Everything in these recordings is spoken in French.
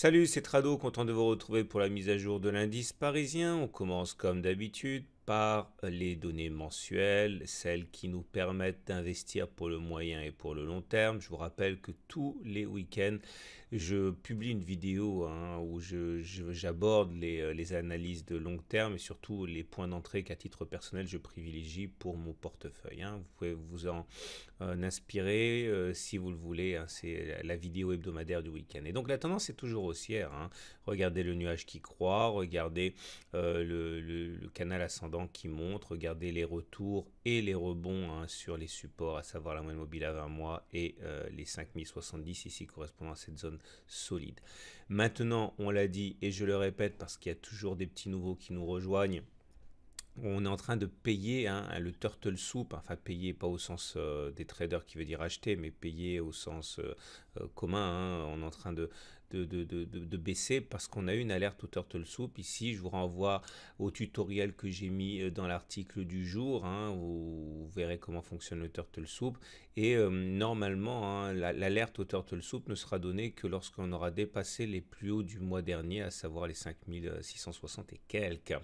Salut, c'est Trado, content de vous retrouver pour la mise à jour de l'indice parisien. On commence comme d'habitude par les données mensuelles, celles qui nous permettent d'investir pour le moyen et pour le long terme. Je vous rappelle que tous les week-ends, je publie une vidéo où j'aborde les analyses de long terme et surtout les points d'entrée qu'à titre personnel je privilégie pour mon portefeuille. Vous pouvez vous en inspirer si vous le voulez. C'est la vidéo hebdomadaire du week-end. Et donc la tendance est toujours haussière. Regardez le nuage qui croît, regardez le canal ascendant qui monte, regardez les retours et les rebonds sur les supports, à savoir la moyenne mobile à 20 mois et les 5070 ici correspondant à cette zone solide. Maintenant, on l'a dit et je le répète parce qu'il y a toujours des petits nouveaux qui nous rejoignent. On est en train de payer le turtle soup, enfin payer pas au sens des traders qui veut dire acheter, mais payer au sens commun. On est en train de baisser parce qu'on a eu une alerte au turtle soup. Ici, je vous renvoie au tutoriel que j'ai mis dans l'article du jour, où vous verrez comment fonctionne le turtle soup. Et normalement, l'alerte au turtle soup ne sera donnée que lorsqu'on aura dépassé les plus hauts du mois dernier, à savoir les 5660 et quelques.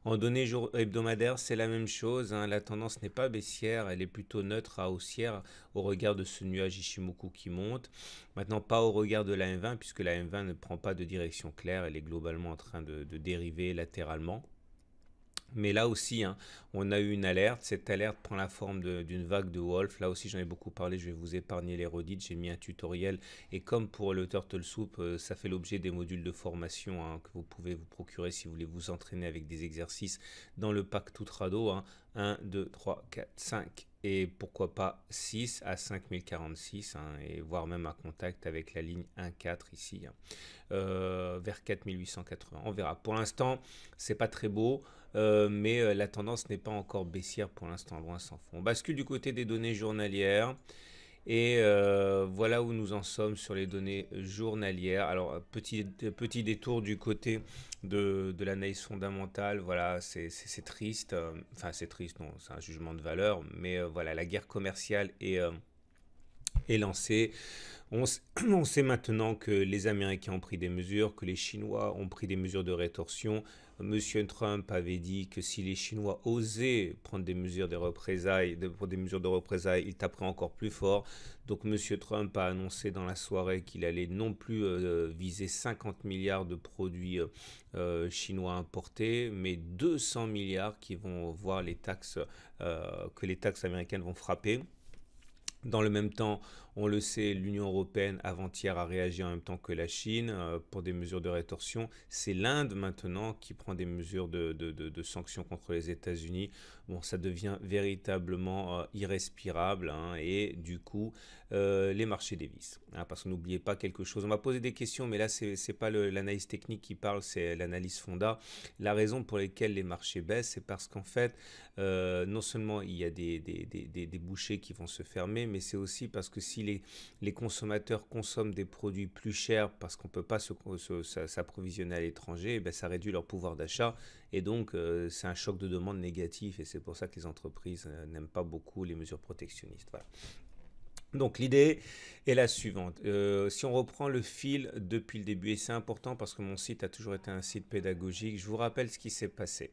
En données hebdomadaires, c'est la même chose. La tendance n'est pas baissière, elle est plutôt neutre à haussière au regard de ce nuage Ishimoku qui monte. Maintenant, pas au regard de la M20, puisque la M20 ne prend pas de direction claire, elle est globalement en train de dériver latéralement. Mais là aussi, on a eu une alerte. Cette alerte prend la forme d'une vague de Wolf. Là aussi, j'en ai beaucoup parlé. Je vais vous épargner les redites. J'ai mis un tutoriel. Et comme pour le Turtle Soup, ça fait l'objet des modules de formation que vous pouvez vous procurer si vous voulez vous entraîner avec des exercices dans le pack Tutrado. 1, 2, 3, 4, 5 et pourquoi pas 6 à 5046 et voire même un contact avec la ligne 1,4 ici vers 4880. On verra. Pour l'instant, c'est pas très beau. Mais la tendance n'est pas encore baissière pour l'instant, loin s'en faut. On bascule du côté des données journalières et voilà où nous en sommes sur les données journalières. Alors petit détour du côté de l'analyse fondamentale. Voilà, c'est triste. Enfin c'est triste, non, c'est un jugement de valeur, mais voilà, la guerre commerciale est lancée. On sait maintenant que les Américains ont pris des mesures, que les Chinois ont pris des mesures de rétorsion. Monsieur Trump avait dit que si les Chinois osaient prendre des mesures de représailles, ils taperaient encore plus fort. Donc Monsieur Trump a annoncé dans la soirée qu'il allait non plus viser 50 milliards de produits chinois importés, mais 200 milliards qui vont voir que les taxes américaines vont frapper. Dans le même temps, on le sait, l'Union européenne avant-hier a réagi en même temps que la Chine pour des mesures de rétorsion. C'est l'Inde maintenant qui prend des mesures de sanctions contre les États-Unis. Bon, ça devient véritablement irrespirable et du coup, les marchés dévissent. Parce que n'oubliez pas quelque chose. On m'a posé des questions, mais là, c'est pas l'analyse technique qui parle, c'est l'analyse fonda. La raison pour laquelle les marchés baissent, c'est parce qu'en fait, non seulement il y a des bouchées qui vont se fermer, mais c'est aussi parce que si les consommateurs consomment des produits plus chers parce qu'on ne peut pas s'approvisionner à l'étranger, ça réduit leur pouvoir d'achat et donc c'est un choc de demande négatif et c'est pour ça que les entreprises n'aiment pas beaucoup les mesures protectionnistes. Voilà. Donc l'idée est la suivante. Si on reprend le fil depuis le début, et c'est important parce que mon site a toujours été un site pédagogique, je vous rappelle ce qui s'est passé.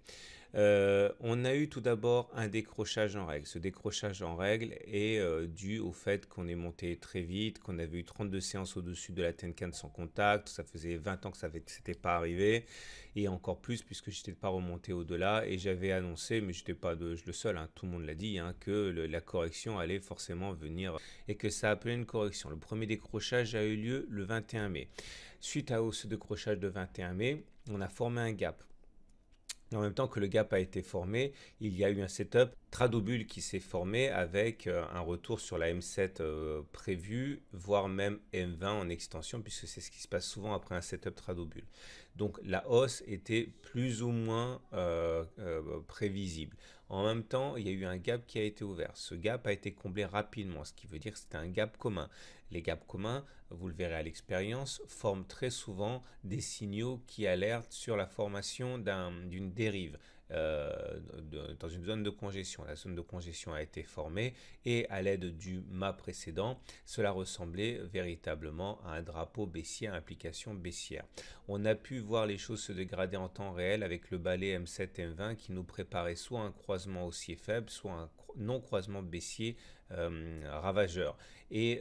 On a eu tout d'abord un décrochage en règle. Ce décrochage en règle est dû au fait qu'on est monté très vite, qu'on avait eu 32 séances au-dessus de la Tenkan sans contact. Ça faisait 20 ans que ça n'était pas arrivé. Et encore plus puisque je n'étais pas remonté au-delà. Et j'avais annoncé, mais je n'étais pas le seul, tout le monde l'a dit, que la correction allait forcément venir et que ça appelait une correction. Le premier décrochage a eu lieu le 21 mai. Suite à ce décrochage de 21 mai, on a formé un gap. En même temps que le gap a été formé, il y a eu un setup Tradobull qui s'est formé avec un retour sur la M7 prévue, voire même M20 en extension, puisque c'est ce qui se passe souvent après un setup Tradobull. Donc la hausse était plus ou moins prévisible. En même temps, il y a eu un gap qui a été ouvert. Ce gap a été comblé rapidement, ce qui veut dire que c'était un gap commun. Les gaps communs, vous le verrez à l'expérience, forment très souvent des signaux qui alertent sur la formation d'une dérive. dans une zone de congestion. La zone de congestion a été formée et à l'aide du mât précédent, cela ressemblait véritablement à un drapeau baissier à implication baissière. On a pu voir les choses se dégrader en temps réel avec le balai M7 M20 qui nous préparait soit un croisement haussier faible, soit un non-croisement baissier ravageur. Et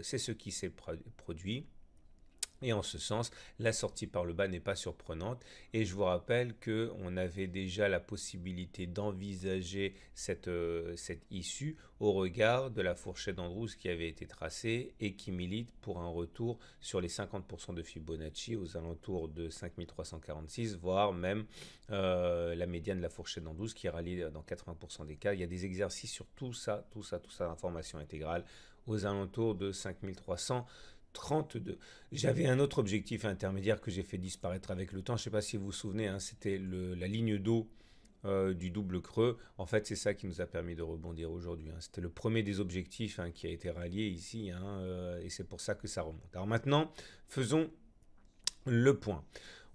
c'est ce qui s'est produit. Et en ce sens, la sortie par le bas n'est pas surprenante. Et je vous rappelle qu'on avait déjà la possibilité d'envisager cette issue au regard de la fourchette d'Andrews qui avait été tracée et qui milite pour un retour sur les 50% de Fibonacci aux alentours de 5346, voire même la médiane de la fourchette d'Andrews qui rallie dans 80% des cas. Il y a des exercices sur tout ça, l'information intégrale aux alentours de 5332. J'avais un autre objectif intermédiaire que j'ai fait disparaître avec le temps. Je ne sais pas si vous vous souvenez, hein, c'était la ligne d'eau du double creux. En fait, c'est ça qui nous a permis de rebondir aujourd'hui, hein. C'était le premier des objectifs, hein, qui a été rallié ici, hein, et c'est pour ça que ça remonte. Alors maintenant, faisons le point.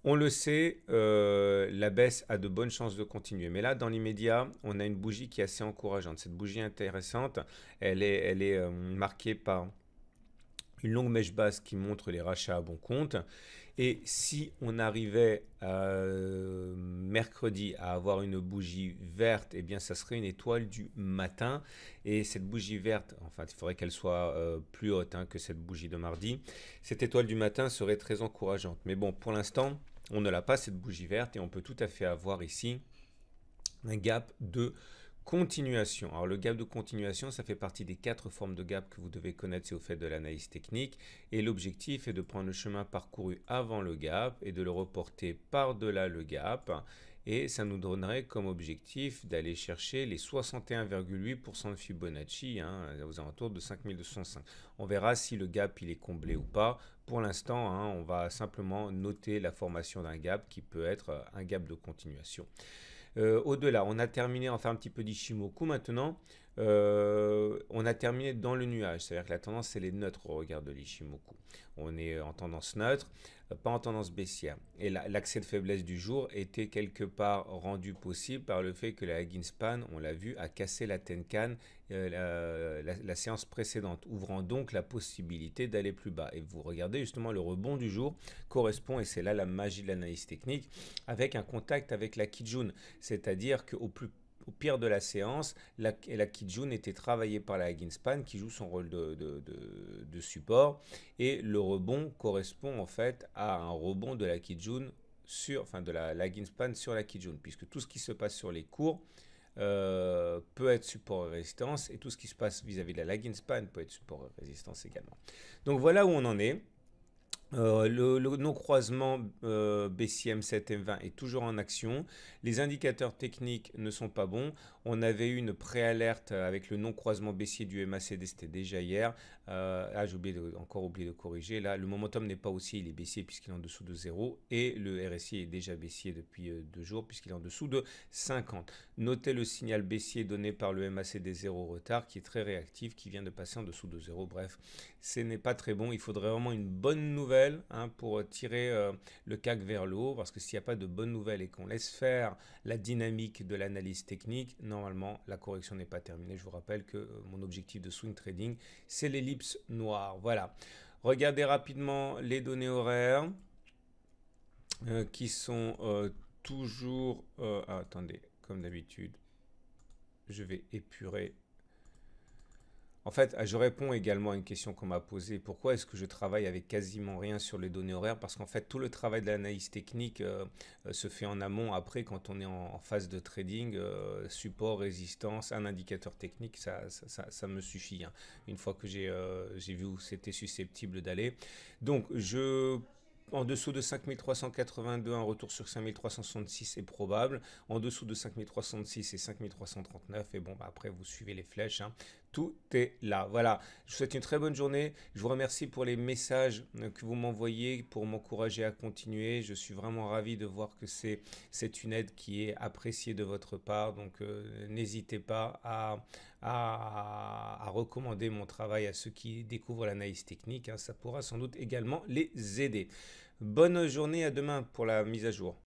On le sait, la baisse a de bonnes chances de continuer. Mais là, dans l'immédiat, on a une bougie qui est assez encourageante. Cette bougie intéressante, elle est marquée par une longue mèche basse qui montre les rachats à bon compte. Et si on arrivait mercredi à avoir une bougie verte, eh bien ça serait une étoile du matin. Et cette bougie verte, enfin il faudrait qu'elle soit plus haute, hein, que cette bougie de mardi. Cette étoile du matin serait très encourageante. Mais bon, pour l'instant, on ne l'a pas, cette bougie verte, et on peut tout à fait avoir ici un gap de continuation. Alors le gap de continuation, ça fait partie des 4 formes de gap que vous devez connaître si vous faites de l'analyse technique. Et l'objectif est de prendre le chemin parcouru avant le gap et de le reporter par-delà le gap. Et ça nous donnerait comme objectif d'aller chercher les 61,8% de Fibonacci, hein, aux alentours de 5205. On verra si le gap il est comblé ou pas. Pour l'instant, hein, on va simplement noter la formation d'un gap qui peut être un gap de continuation. Au-delà, on a terminé, on va faire un petit peu d'Ishimoku maintenant. On a terminé dans le nuage, c'est-à-dire que la tendance elle est neutre au regard de l'Ishimoku. On est en tendance neutre, pas en tendance baissière. Et l'accès de faiblesse du jour était quelque part rendu possible par le fait que la Hagin Span, on l'a vu, a cassé la Tenkan la séance précédente, ouvrant donc la possibilité d'aller plus bas. Et vous regardez justement le rebond du jour correspond, et c'est là la magie de l'analyse technique, avec un contact avec la Kijun, c'est-à-dire qu'au pire de la séance, la Kijun était travaillée par la Hagin Span qui joue son rôle de support, et le rebond correspond en fait à un rebond de la Kijun de la Hagin Span sur la Kijun, puisque tout ce qui se passe sur les cours peut être support et résistance, et tout ce qui se passe vis-à-vis de la Hagin Span peut être support et résistance également. Donc voilà où on en est. Le non-croisement baissier M7 M20 est toujours en action. Les indicateurs techniques ne sont pas bons. On avait eu une préalerte avec le non-croisement baissier du MACD, c'était déjà hier. J'ai encore oublié de corriger. Là, le momentum n'est pas haussier, il est baissier puisqu'il est en dessous de 0. Et le RSI est déjà baissier depuis 2 jours puisqu'il est en dessous de 50. Notez le signal baissier donné par le MACD 0 retard qui est très réactif, qui vient de passer en dessous de 0. Bref, ce n'est pas très bon. Il faudrait vraiment une bonne nouvelle, hein, pour tirer le CAC vers le haut, parce que s'il n'y a pas de bonne nouvelle et qu'on laisse faire la dynamique de l'analyse technique, normalement la correction n'est pas terminée. Je vous rappelle que mon objectif de swing trading, c'est l'ellipse noire. Voilà. Regardez rapidement les données horaires qui sont toujours... attendez, comme d'habitude, je vais épurer. En fait, je réponds également à une question qu'on m'a posée. Pourquoi est-ce que je travaille avec quasiment rien sur les données horaires? Parce qu'en fait, tout le travail de l'analyse technique se fait en amont. Après, quand on est en phase de trading, support, résistance, un indicateur technique, ça me suffit, hein. Une fois que j'ai vu où c'était susceptible d'aller. Donc, en dessous de 5382, un retour sur 5366 est probable. En dessous de 5366 et 5339, et bon, après, vous suivez les flèches, hein. Tout est là. Voilà. Je vous souhaite une très bonne journée. Je vous remercie pour les messages que vous m'envoyez pour m'encourager à continuer. Je suis vraiment ravi de voir que c'est une aide qui est appréciée de votre part. Donc, n'hésitez pas à recommander mon travail à ceux qui découvrent l'analyse technique, hein. Ça pourra sans doute également les aider. Bonne journée, à demain pour la mise à jour.